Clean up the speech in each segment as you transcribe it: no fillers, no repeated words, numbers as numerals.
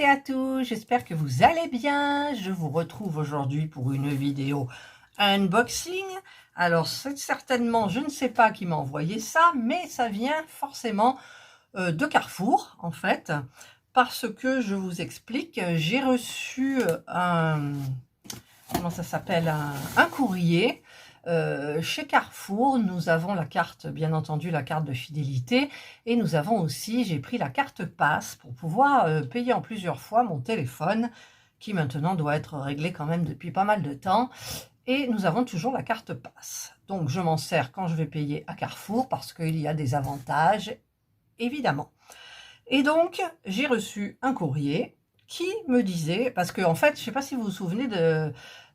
toutes et à tous, j'espère que vous allez bien. Je vous retrouve aujourd'hui pour une vidéo unboxing. Alors c'est certainement, je ne sais pas qui m'a envoyé ça, mais ça vient forcément de Carrefour en fait, parce que je vous explique, j'ai reçu un, comment ça s'appelle, un courrier. Chez Carrefour, nous avons la carte, bien entendu, la carte de fidélité, et nous avons aussi, j'ai pris la carte Pass pour pouvoir payer en plusieurs fois mon téléphone, qui maintenant doit être réglé quand même depuis pas mal de temps, et nous avons toujours la carte Pass. Donc je m'en sers quand je vais payer à Carrefour, parce qu'il y a des avantages, évidemment. Et donc, j'ai reçu un courrier qui me disait, parce que en fait, je ne sais pas si vous vous souvenez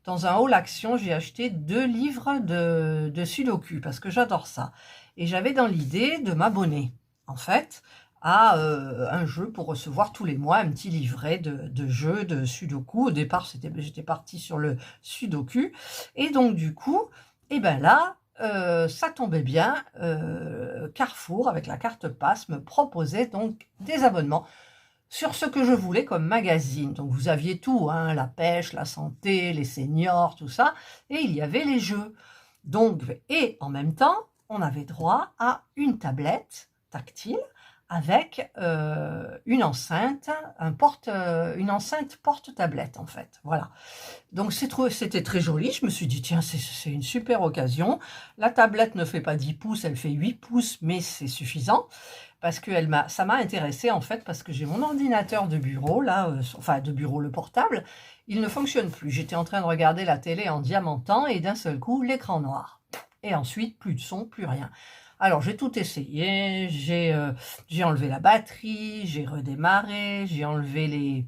dans un All Action, j'ai acheté 2 livres de Sudoku, parce que j'adore ça. Et j'avais dans l'idée de m'abonner, en fait, à un jeu pour recevoir tous les mois un petit livret de jeux de Sudoku. Au départ, j'étais partie sur le Sudoku. Et donc, du coup, et ben là, ça tombait bien, Carrefour, avec la carte Pass, me proposait donc des abonnements sur ce que je voulais comme magazine. Donc vous aviez tout, hein, la pêche, la santé, les seniors, tout ça, et il y avait les jeux. Donc, et en même temps, on avait droit à une tablette tactile avec une enceinte, une enceinte porte-tablette en fait, voilà. Donc c'était très joli, je me suis dit tiens c'est une super occasion. La tablette ne fait pas 10 pouces, elle fait 8 pouces, mais c'est suffisant, parce que ça m'a intéressée en fait, parce que j'ai mon ordinateur de bureau, là, enfin de bureau, le portable, il ne fonctionne plus. J'étais en train de regarder la télé en diamantant, et d'un seul coup l'écran noir. Et ensuite plus de son, plus rien. Alors j'ai tout essayé, j'ai enlevé la batterie, j'ai redémarré, j'ai enlevé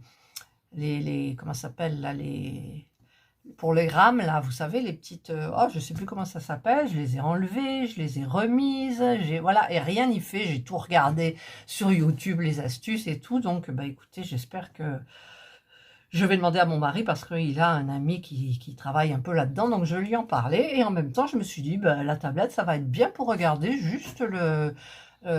les comment ça s'appelle là, pour les rames là, vous savez, les petites, oh je sais plus comment ça s'appelle, je les ai enlevées, je les ai remises, voilà, et rien n'y fait. J'ai tout regardé sur YouTube, les astuces et tout. Donc bah écoutez, j'espère que je vais demander à mon mari, parce qu'il a un ami qui travaille un peu là-dedans, donc je lui en parlais, et en même temps je me suis dit, bah, la tablette ça va être bien pour regarder juste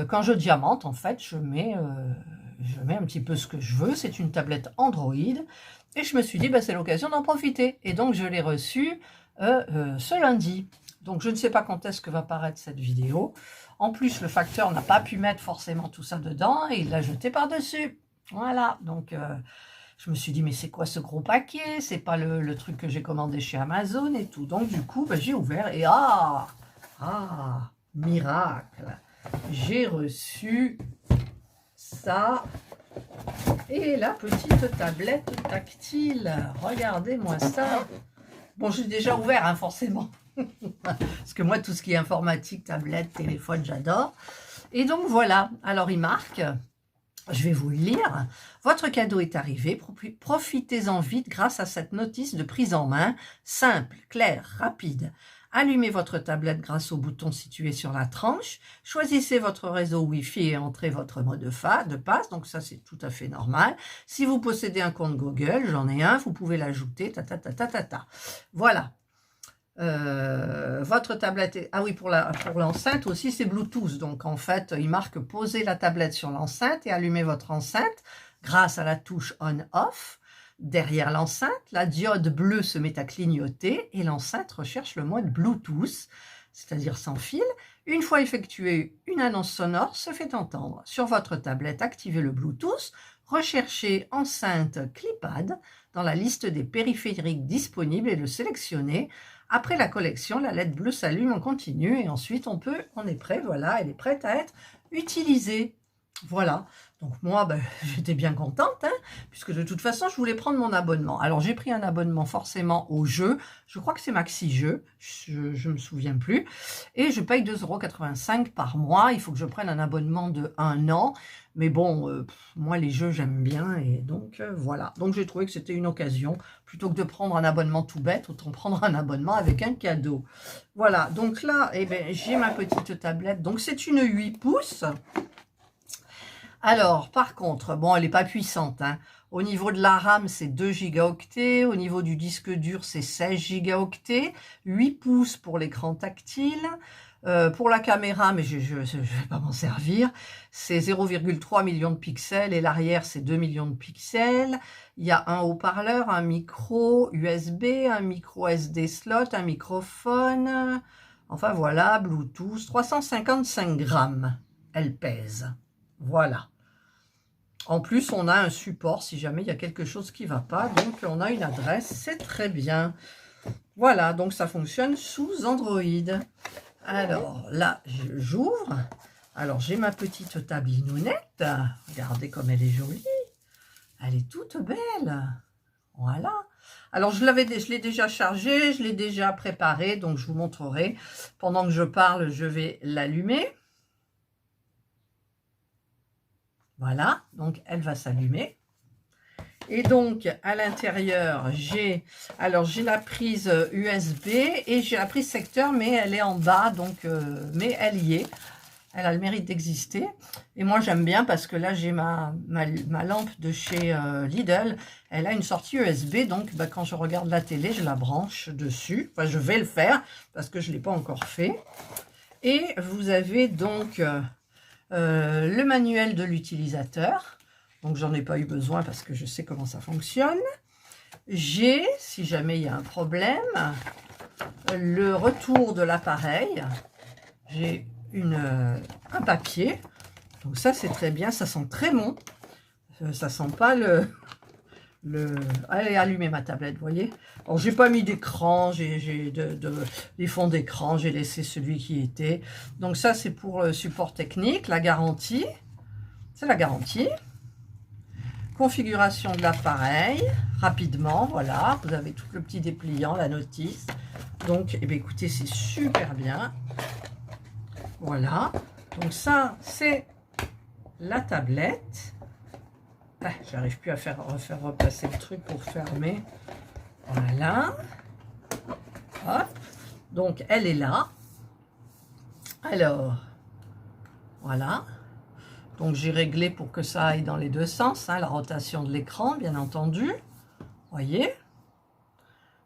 quand je diamante, en fait, je mets un petit peu ce que je veux. C'est une tablette Android, et je me suis dit, bah, c'est l'occasion d'en profiter, et donc je l'ai reçue ce lundi. Donc je ne sais pas quand est-ce que va paraître cette vidéo. En plus, le facteur n'a pas pu mettre forcément tout ça dedans, et il l'a jeté par-dessus. Voilà, donc je me suis dit, mais c'est quoi ce gros paquet? C'est pas le truc que j'ai commandé chez Amazon et tout. Donc du coup, j'ai ouvert, et miracle, j'ai reçu ça, et la petite tablette tactile. Regardez-moi ça. Bon, j'ai déjà ouvert, hein, forcément. Parce que moi, tout ce qui est informatique, tablette, téléphone, j'adore. Et donc voilà, alors il marque... Je vais vous le lire. Votre cadeau est arrivé. Profitez-en vite grâce à cette notice de prise en main. Simple, claire, rapide. Allumez votre tablette grâce au bouton situé sur la tranche. Choisissez votre réseau Wi-Fi et entrez votre mot de passe. Donc ça, c'est tout à fait normal. Si vous possédez un compte Google, j'en ai un, vous pouvez l'ajouter. Voilà. Votre tablette est... Ah oui, pour l'enceinte aussi, c'est Bluetooth. Donc en fait, il marque poser la tablette sur l'enceinte et allumer votre enceinte grâce à la touche on-off. Derrière l'enceinte, la diode bleue se met à clignoter et l'enceinte recherche le mode Bluetooth, c'est-à-dire sans fil. Une fois effectuée, une annonce sonore se fait entendre. Sur votre tablette, activez le Bluetooth, recherchez enceinte CliPad dans la liste des périphériques disponibles et le sélectionnez. Après la collection, la LED bleue s'allume en continu, et ensuite on est prêt, voilà, elle est prête à être utilisée. Voilà, donc moi j'étais bien contente, hein, puisque de toute façon je voulais prendre mon abonnement. Alors j'ai pris un abonnement forcément au jeu, je crois que c'est Maxi Jeux, je ne me souviens plus, et je paye 2,85 € par mois. Il faut que je prenne un abonnement de 1 an, mais bon, moi les jeux j'aime bien, et donc voilà. Donc j'ai trouvé que c'était une occasion, plutôt que de prendre un abonnement tout bête, autant prendre un abonnement avec un cadeau. Voilà, donc là, j'ai ma petite tablette, donc c'est une 8 pouces. Alors, par contre, bon, elle n'est pas puissante, hein. Au niveau de la RAM, c'est 2 gigaoctets. Au niveau du disque dur, c'est 16 gigaoctets. 8 pouces pour l'écran tactile. Pour la caméra, mais je ne vais pas m'en servir, c'est 0,3 million de pixels et l'arrière c'est 2 millions de pixels. Il y a un haut-parleur, un micro USB, un micro SD slot, un microphone, enfin voilà, Bluetooth, 355 grammes, elle pèse, voilà. En plus, on a un support si jamais il y a quelque chose qui ne va pas, donc on a une adresse, c'est très bien. Voilà, donc ça fonctionne sous Android. Alors là, j'ouvre. Alors j'ai ma petite tablinounette. Regardez comme elle est jolie. Elle est toute belle. Voilà. Alors je l'ai déjà chargée, je l'ai déjà préparée, donc je vous montrerai. Pendant que je parle, je vais l'allumer. Voilà, donc elle va s'allumer. Et donc, à l'intérieur, j'ai la prise USB et j'ai la prise secteur, mais elle est en bas, donc, mais elle y est. Elle a le mérite d'exister. Et moi, j'aime bien parce que là, j'ai ma lampe de chez Lidl. Elle a une sortie USB, donc bah, quand je regarde la télé, je la branche dessus. Enfin, je vais le faire parce que je ne l'ai pas encore fait. Et vous avez donc le manuel de l'utilisateur. Donc, j'en ai pas eu besoin parce que je sais comment ça fonctionne. J'ai, si jamais il y a un problème, le retour de l'appareil. J'ai un papier. Donc ça, c'est très bien. Ça sent très bon. Ça sent pas Allez, allumer ma tablette, vous voyez. Alors, j'ai pas mis d'écran. J'ai des fonds d'écran. J'ai laissé celui qui était. Donc ça, c'est pour le support technique. La garantie. C'est la garantie. Configuration de l'appareil, rapidement, voilà, vous avez tout le petit dépliant, la notice. Donc, eh bien, écoutez, c'est super bien. Voilà, donc ça, c'est la tablette. Ah, j'arrive plus à refaire repasser le truc pour fermer. Voilà. Hop, donc elle est là. Alors, voilà. Donc j'ai réglé pour que ça aille dans les deux sens, hein, la rotation de l'écran, bien entendu. Voyez.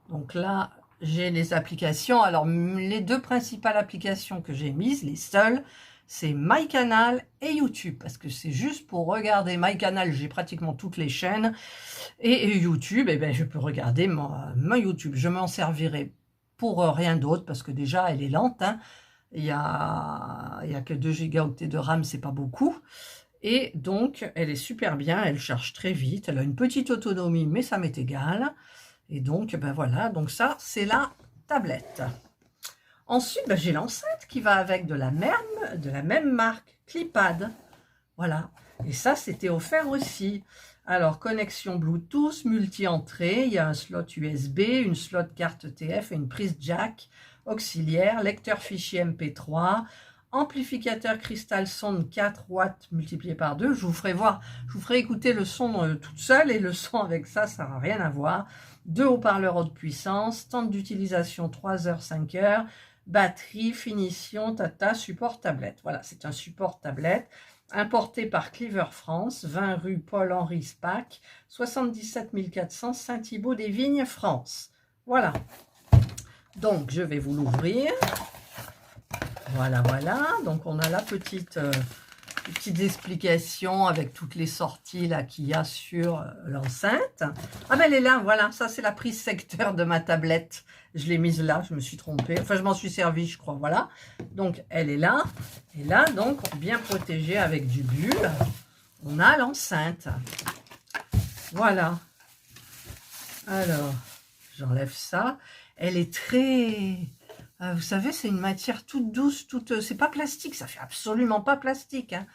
Donc là, j'ai les applications. Alors les deux principales applications que j'ai mises, les seules, c'est MyCanal et YouTube. Parce que c'est juste pour regarder MyCanal, j'ai pratiquement toutes les chaînes. Et YouTube, eh ben, je peux regarder mon YouTube. Je m'en servirai pour rien d'autre parce que déjà, elle est lente. Hein. Il y a que 2 gigaoctets de RAM, c'est pas beaucoup. Et donc, elle est super bien, elle charge très vite, elle a une petite autonomie, mais ça m'est égal. Et donc, ben voilà, donc ça, c'est la tablette. Ensuite, ben, j'ai l'enceinte qui va avec de la même marque, Clipad. Voilà, et ça, c'était offert aussi. Alors, connexion Bluetooth, multi-entrée, il y a un slot USB, une slot carte TF et une prise jack auxiliaire, lecteur fichier MP3, amplificateur Crystal Sound 4 watts multiplié par 2. Je vous ferai écouter le son toute seule et le son avec ça n'a rien à voir. 2 haut-parleurs haute puissance, temps d'utilisation 3 heures, 5 heures, batterie, finition, tata, support tablette. Voilà, c'est un support tablette. Importé par Cleaver France, 20 rue Paul-Henri Spac, 77 400 Saint-Thibault-des-Vignes, France. Voilà. Donc, je vais vous l'ouvrir. Voilà, voilà. Donc, on a la petite explication avec toutes les sorties là qu'il y a sur l'enceinte. Ah ben, elle est là, voilà. Ça, c'est la prise secteur de ma tablette. Je l'ai mise là, je me suis trompée. Enfin, je m'en suis servi, je crois. Voilà. Donc, elle est là. Et là, donc, bien protégée avec du bulle, on a l'enceinte. Voilà. Alors, j'enlève ça. Elle est très... vous savez, c'est une matière toute douce, c'est pas plastique, ça fait absolument pas plastique. Hein.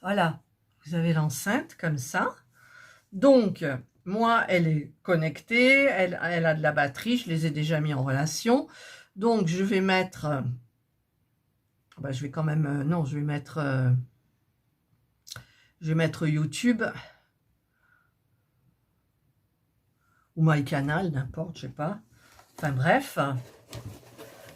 Voilà, vous avez l'enceinte comme ça. Donc, moi, elle est connectée, elle a de la batterie, je les ai déjà mis en relation. Donc, je vais mettre... bah, je vais quand même... non, je vais mettre YouTube. Ou MyCanal, n'importe, je sais pas. Enfin, bref...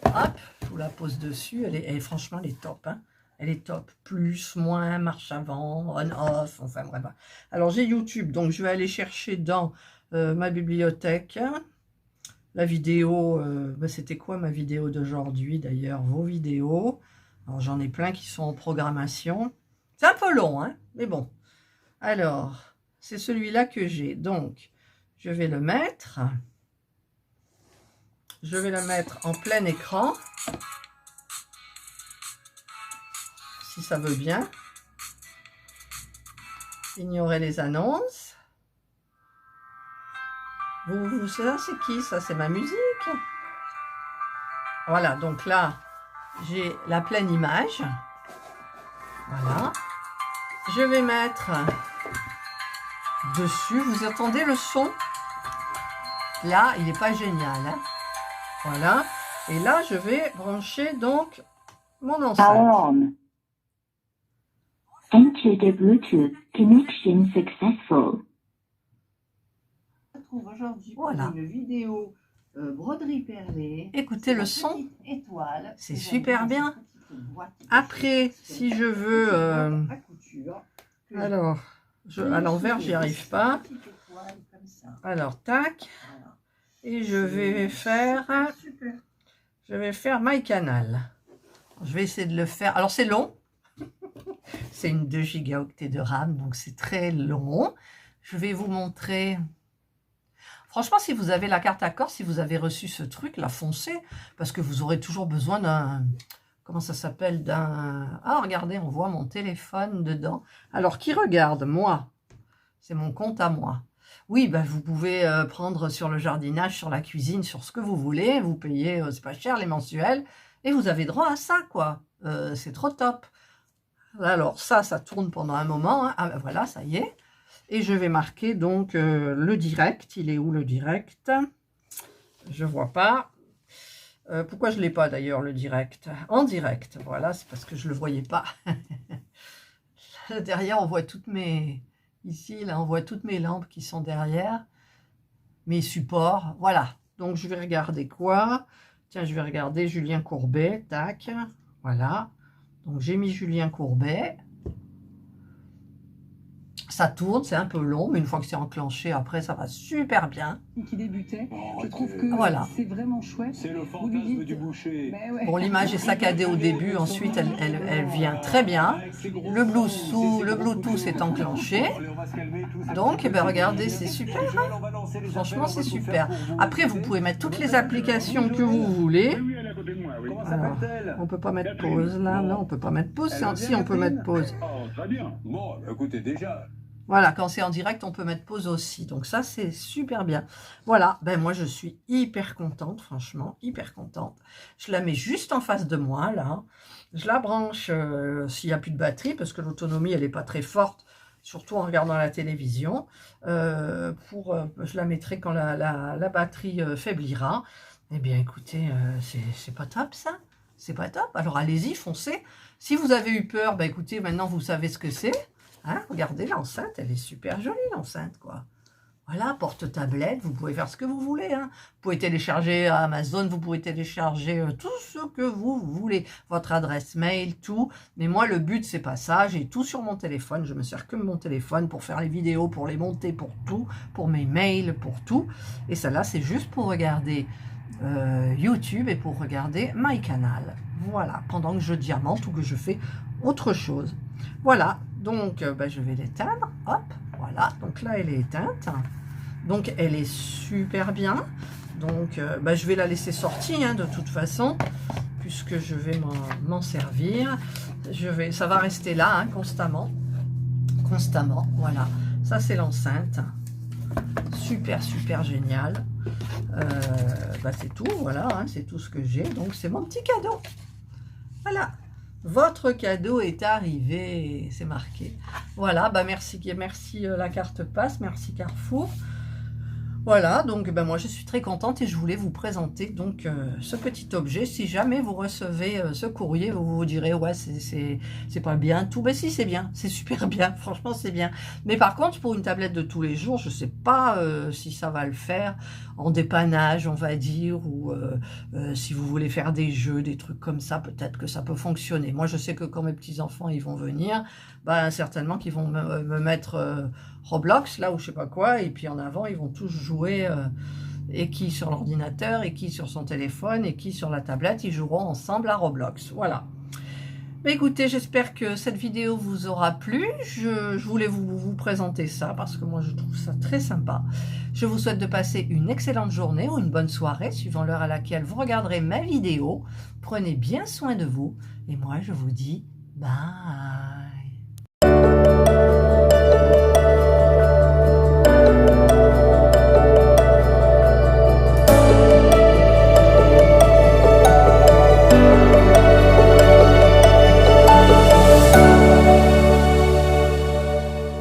Hop, je vous la pose dessus. Franchement, elle est top. Hein. Elle est top. Plus, moins, marche avant, on-off. Enfin, bref. Alors, j'ai YouTube. Donc, je vais aller chercher dans ma bibliothèque la vidéo. Bah, c'était quoi ma vidéo d'aujourd'hui, d'ailleurs? Vos vidéos. Alors, j'en ai plein qui sont en programmation. C'est un peu long, hein, mais bon. Alors, c'est celui-là que j'ai. Donc, je vais le mettre. Je vais le mettre en plein écran. Si ça veut bien. Ignorez les annonces. Ça, c'est qui? Ça, c'est ma musique. Voilà, donc là, j'ai la pleine image. Voilà. Je vais mettre dessus. Vous entendez le son? Là, il n'est pas génial. Hein, voilà. Et là, je vais brancher donc mon enceinte. Enter the Bluetooth connection successful. On se retrouve aujourd'hui Voilà. pour une vidéo broderie perlée. Écoutez le son. Étoile. C'est super bien. Après, si je veux... alors, à l'envers, j'y arrive pas. Alors, tac. Et je vais faire... Je vais faire My Canal. Je vais essayer de le faire. Alors, c'est long. C'est une 2 gigaoctets de RAM, donc c'est très long. Je vais vous montrer... Franchement, si vous avez la carte Accor, si vous avez reçu ce truc, la foncez, parce que vous aurez toujours besoin d'un... Comment ça s'appelle? D'un... Ah, regardez, on voit mon téléphone dedans. Alors, qui regarde? Moi. C'est mon compte à moi. Oui, ben, vous pouvez prendre sur le jardinage, sur la cuisine, sur ce que vous voulez. Vous payez, c'est pas cher, les mensuels. Et vous avez droit à ça, quoi. C'est trop top. Alors, ça tourne pendant un moment. Hein. Ah, ben voilà, ça y est. Et je vais marquer donc le direct. Il est où le direct? Je vois pas. Pourquoi je ne l'ai pas d'ailleurs le direct? En direct, voilà, c'est parce que je ne le voyais pas. Derrière, on voit toutes mes... Ici, là, on voit toutes mes lampes qui sont derrière. Mes supports, voilà. Donc, je vais regarder quoi? Tiens, je vais regarder Julien Courbet, tac, voilà. Donc, j'ai mis Julien Courbet. Ça tourne, c'est un peu long, mais une fois que c'est enclenché, après, ça va super bien. Qui débutait, je trouve que voilà. c'est vraiment chouette. C'est le fantasme du boucher. Ouais. Bon, l'image est saccadée au début, ensuite, elle vient très bien. Le Bluetooth est enclenché. Donc, eh ben, regardez, c'est super. Hein, franchement, c'est super. Après, vous pouvez mettre toutes les applications que vous voulez. Alors, on peut pas mettre pause, là. Non, on peut pas mettre pause. Si, on peut mettre pause. Très bien. Bon, écoutez, déjà... Voilà, quand c'est en direct, on peut mettre pause aussi. Donc ça, c'est super bien. Voilà, ben moi, je suis hyper contente, franchement, hyper contente. Je la mets juste en face de moi, là. Je la branche s'il n'y a plus de batterie, parce que l'autonomie, elle n'est pas très forte, surtout en regardant la télévision. Je la mettrai quand la batterie faiblira. Eh bien, écoutez, c'est pas top, ça. C'est pas top. Alors, allez-y, foncez. Si vous avez eu peur, ben écoutez, maintenant, vous savez ce que c'est. Hein, regardez l'enceinte, elle est super jolie l'enceinte, quoi. Voilà, porte-tablette, vous pouvez faire ce que vous voulez. Hein. Vous pouvez télécharger Amazon, vous pouvez télécharger tout ce que vous voulez. Votre adresse mail, tout. Mais moi, le but, c'est pas ça. J'ai tout sur mon téléphone. Je me sers que de mon téléphone pour faire les vidéos, pour les monter, pour tout. Pour mes mails, pour tout. Et celle-là, c'est juste pour regarder YouTube et pour regarder My Canal. Voilà, pendant que je diamante ou que je fais autre chose. Voilà, donc ben, je vais l'éteindre, hop, voilà, donc là elle est éteinte, donc elle est super bien, donc ben, je vais la laisser sortir hein, de toute façon, puisque je vais m'en servir, ça va rester là hein, constamment, voilà, ça c'est l'enceinte, super génial, ben, c'est tout, voilà, hein, c'est tout ce que j'ai, donc c'est mon petit cadeau, voilà. Votre cadeau est arrivé, c'est marqué. Voilà, bah merci la carte passe, merci Carrefour. Voilà, donc ben moi je suis très contente et je voulais vous présenter donc ce petit objet. Si jamais vous recevez ce courrier, vous vous direz ouais c'est pas bien tout, ben si c'est bien, c'est super bien, franchement c'est bien. Mais par contre pour une tablette de tous les jours, je sais pas si ça va le faire en dépannage on va dire, ou si vous voulez faire des jeux, des trucs comme ça, peut-être que ça peut fonctionner. Moi je sais que quand mes petits enfants ils vont venir, ben certainement qu'ils vont me mettre Roblox là ou je sais pas quoi, et puis en avant ils vont tous jouer et qui sur l'ordinateur et qui sur son téléphone et qui sur la tablette, ils joueront ensemble à Roblox. Voilà, Mais écoutez, j'espère que cette vidéo vous aura plu. Je voulais vous présenter ça parce que moi je trouve ça très sympa. Je vous souhaite de passer une excellente journée ou une bonne soirée, suivant l'heure à laquelle vous regarderez ma vidéo. Prenez bien soin de vous et moi je vous dis bye.